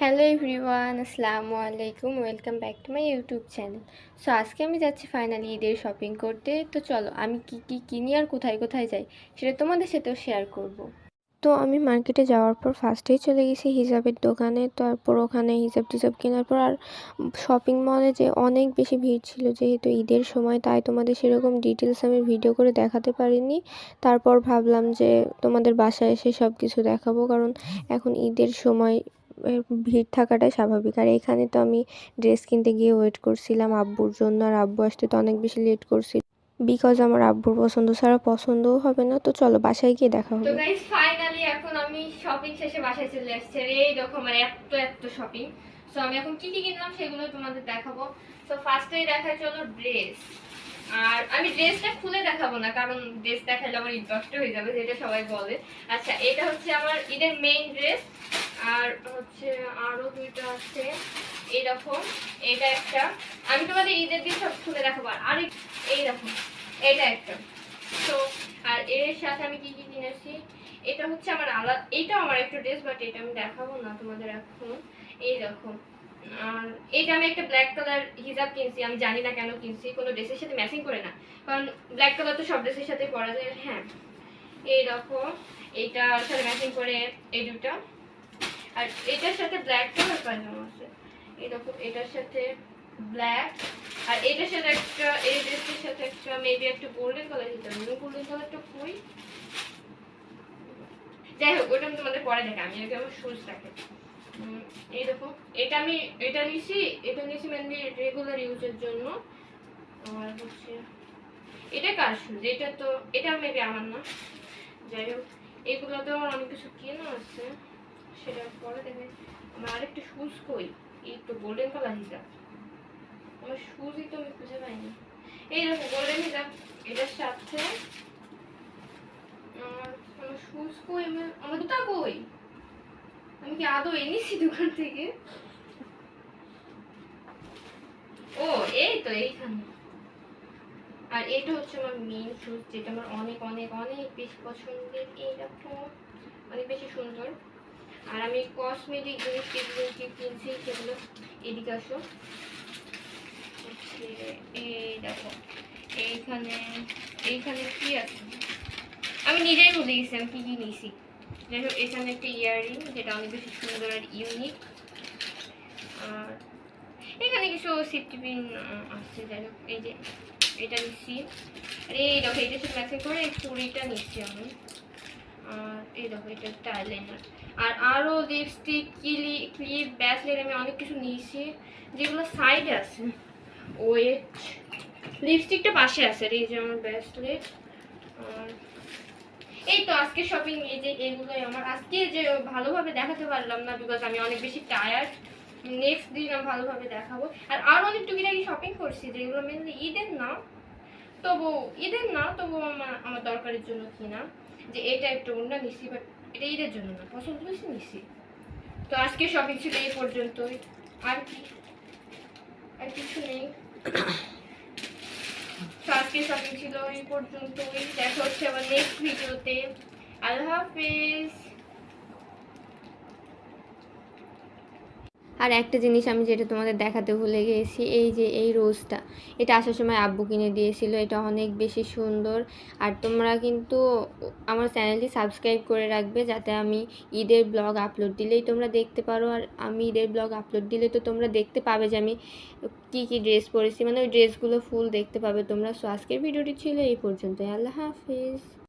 Hello everyone, আসসালামু আলাইকুম। Welcome back to my YouTube channel. So আজকে আমি যাচ্ছি ফাইনালি ঈদের শপিং করতে। তো চলো আমি কি কিনি আর কোথায় কোথায় যাই সেটা তোমাদের সাথেও শেয়ার করব। তো আমি মার্কেটে যাওয়ার পর ফার্স্টেই চলে গেছি হিজাবের দোকানে। তারপর ওখানে হিজাব টিজাব কেনার পর আর শপিং মলে যে অনেক বেশি ভিড় ছিল, যেহেতু ঈদের সময়, তাই তোমাদের সেরকম ডিটেলস আমি ভিডিও করে দেখাতে পারিনি। তারপর ভাবলাম যে তোমাদের বাসায় এসে সব কিছু দেখাবো, কারণ এখন ঈদের সময় ভিড় থাকাটাই স্বাভাবিক। আর এখানে তো আমি ড্রেস কিনতে গিয়ে ওয়েট করছিলাম আব্বুর জন্য, আর আব্বু আসতে তো অনেক বেশি লেট করছিল, বিকজ আমার আব্বুর পছন্দ ছাড়া পছন্দও হবে না। তো চলো বাসায় গিয়ে দেখা হবে। তো গাইস ফাইনালি এখন আমি শপিং শেষে বাসায় চলে আসছি। আর এই দেখো আমার এত শপিং। সো আমি এখন কি কিনলাম সেগুলো তোমাদের দেখাবো। সো ফার্স্টেই দেখাই চলো ড্রেস। আর আমি ড্রেসটা খুলে দেখাবো না, কারণ ড্রেস দেখাইলে আমার ঈদ নষ্ট হয়ে যাবে, যেটা সবাই বলে। আচ্ছা, এটা হচ্ছে আমার ঈদের মেইন ড্রেস। আর হচ্ছে আরো দুইটা আছে এইরকম। এটা একটা, আমি তোমাদের ঈদের দিন সব খুলে দেখাবো। আর এইরকম এটা একটা। তো আর এর সাথে আমি কি কি কিনেছি, এটা হচ্ছে আমার আলাদা, এটা আমার একটা ড্রেস, বাট এটা আমি দেখাবো না তোমাদের এখন। এইরকম। আর এটা আমি একটা ব্ল্যাক কালার হিজাব কিনছি। আমি জানি না কেন কিনছি, কোনো ড্রেসের সাথে ম্যাচিং করে না, কারণ ব্ল্যাক কালার তো সব ড্রেসের সাথে পরা যায়। হ্যাঁ, এইরকম। এটার সাথে ম্যাচিং করে এই দুটা। আর এটার সাথে ব্ল্যাক কালার পায়জামা আছে এরকম, এটার সাথে ব্ল্যাক। আর এটার সাথে একটা, এই ড্রেসের সাথে একটা মেবি একটা গোল্ডেন কালার হিজাব। গোল্ডেন কালারটা কই, যাই হোক ওটা আমি তোমাদের পরে দেখা। আমি আগে আমার শুজ রাখে এইরকম। এটা নিছি মেনলি রেগুলার ইউজের জন্য। আর হচ্ছে এটা কার শুজ, এটা মেবি আমার না। যাই হোক, এগুলো তো আমার অনেক কিছু কেনা আছে, সেটা পরে দেখে। আমার আরেকটা শুজ কই, এই তো গোল্ডেন কালার হিজাব। আমার শুজই তো আমি খুঁজে পাইনি। এই দেখো গোল্ডেন হিজাব, এটার সাথে আমার শুজ কই, আমার জুতা কই, আমি কি আদৌ এনেছি দোকান থেকে? ও এই তো এইখানে। আর এটা হচ্ছে আমার মেইন শুজ, যেটা আমার অনেক অনেক অনেক বেশি পছন্দের। এইরকম অনেক বেশি সুন্দর। আর আমি কসমেটিক জিনিস যেগুলো কিনছি সেগুলো, এদিকে আসো। এই দেখো এইখানে এইখানে কি আছে, আমি নিজেই ভুলে গেছি আমি কি কি নিয়েছি। যাই হোক, এখানে একটা ইয়াররিং যেটা অনেক বেশি সুন্দর আর ইউনিক। আর এখানে কিছু সেফটি পিন আসছে। যাই হোক, এই যে এটা নিচ্ছি। আর এই দেখো এটা সাথে ম্যাচিং করে এই চুড়িটা নিচ্ছি আমি। আর এই দেখো এটা একটা আইলাইনার। আর আরও লিপস্টিক, ক্লিপ, ব্যাসলেট আমি অনেক কিছু নিয়েছি, যেগুলো সাইডে আছে। ওয়েট, লিপস্টিকটা পাশে আছে। আর এই যে আমার ব্যাসলেট। আর এই তো আজকে শপিং। এই যে এগুলোই আমার আজকে, যে ভালোভাবে দেখাতে পারলাম না বিকজ আমি অনেক বেশি টায়ার্ড। নেক্সট দিন আমি ভালোভাবে দেখাবো। আর অনেক টুকিটাকি শপিং করছি, যেগুলো মেনলি ঈদের না তবু আমার দরকারের জন্য কিনা। যে এটা একটা ওড়না নিছি, বাট এটা ঈদের জন্য না, পছন্দ হয়েছে নিছি। তো আজকে শপিং ছিল এই পর্যন্তই। আর কি, আর কিছু নেই। তো আজকে শপিং ছিল এই পর্যন্তই। দেখা হচ্ছে আবার নেক্সট ভিডিওতে। আল্লাহ হাফেজ। আর একটা জিনিস আমি যেটা তোমাদের দেখাতে ভুলে গিয়েছি, এই যে এই রোজটা, এটা আসার সময় আব্বু কিনে দিয়েছিল। এটা অনেক বেশি সুন্দর। আর তোমরা কিন্তু আমার চ্যানেলটি সাবস্ক্রাইব করে রাখবে, যাতে আমি ঈদের ব্লগ আপলোড দিলেই তোমরা দেখতে পারো। আর আমি ঈদের ব্লগ আপলোড দিলে তো তোমরা দেখতে পাবে যে আমি কি কি ড্রেস পরেছি, মানে ওই ড্রেসগুলো ফুল দেখতে পাবে তোমরা। সো আজকের ভিডিওটি ছিল এই পর্যন্তই। আল্লাহ হাফেজ।